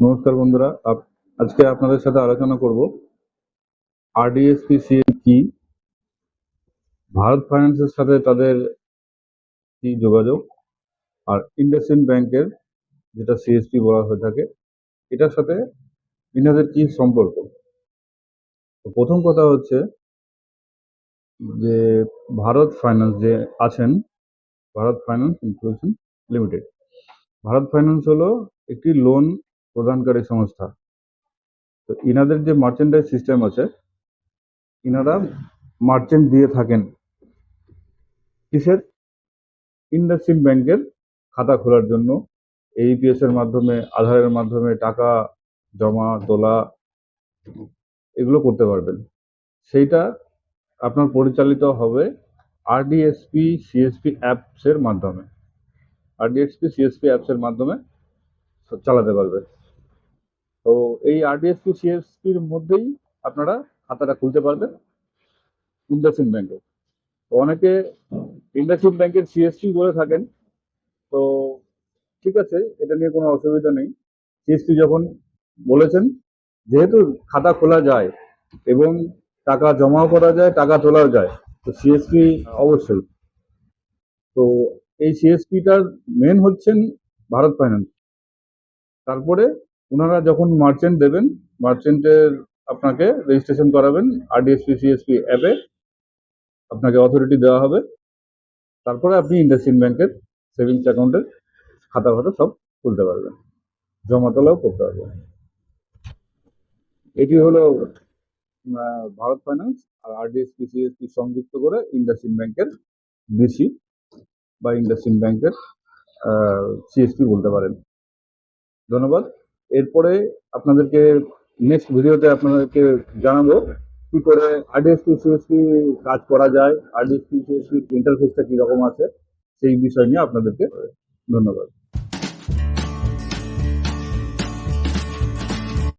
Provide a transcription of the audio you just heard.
নমস্কার বন্ধুরা, আজকে আপনাদের সাথে আলোচনা করব আরডিএসপিসিএল কি, ভারত ফাইন্যান্সের সাথে তাদের কি যোগাযোগ, আর ইন্ডাসইন্ড ব্যাংকের যেটা সিএসপি বলা হয়ে থাকে এটার সাথে ইনাদের কি সম্পর্ক। তো প্রথম কথা হচ্ছে যে ভারত ফাইন্যান্স যে আছেন, Bharat finance institution limited. Bharat finance হলো একটি লোন প্রদানকারী সংস্থা। তো ইনাদের যে মার্চেন্টাইজ সিস্টেম আছে, ইনারা মার্চেন্ট দিয়ে থাকেন কিসের? ইন্ডাসইন্ড ব্যাংকের খাতা খোলার জন্য এইপিএস এর মাধ্যমে, আধারের মাধ্যমে টাকা জমা তোলা এগুলো করতে পারবেন। সেইটা আপনার পরিচালিত হবে আরডিএসপি সিএসপি অ্যাপস এর মাধ্যমে। আরডিএসপি সিএসপি অ্যাপস এর মাধ্যমে চালাতে পারবেন। তো এই আরডিএসপি সিএসপির মধ্যেই আপনারা খাতাটা খুলতে পারবেন ইন্ডাসইন্ড ব্যাংকে। তো অনেকে ইন্ডাসইন্ড ব্যাংকের সিএসপি বলে থাকেন, তো ঠিক আছে, এটা নিয়ে কোনো অসুবিধা নেই। সিএসপি যখন বলেছেন, যেহেতু খাতা খোলা যায় এবং টাকা জমাও করা যায়, টাকা তোলাও যায়, তো সিএসপি অবশ্যই। তো এই সিএসপিটার মেন হচ্ছেন ভারত ফাইন্যান্স। তারপরে ওনারা যখন মার্চেন্ট দেবেন, মার্চেন্টের আপনাকে রেজিস্ট্রেশন করাবেন আরডিএসপি সিএসপি অ্যাপে, আপনাকে অথরিটি দেওয়া হবে। তারপরে আপনি ইন্ডাসইন্ড ব্যাংকের সেভিংস অ্যাকাউন্টের খাতা ফাতা সব খুলতে পারবেন, জমা তোলাও করতে পারবেন। এটি হলো ভারত ফাইন্যান্স আর আরডিএসপি সিএসপি সংযুক্ত করে ইন্ডাসইন্ড ব্যাংকের বিসি বা ইন্ডাসইন্ড ব্যাংকের সিএসপি বলতে পারেন। ধন্যবাদ। এরপরে আপনাদেরকে নেক্সট ভিডিওতে আপনাদেরকে জানাবো কি করে আরডিএসপি সিএসপি কাজ করা যায়, আরডিএসপি সিএসপি ইন্টারফেসটা কিরকম আছে, সেই বিষয় নিয়ে আপনাদেরকে। ধন্যবাদ।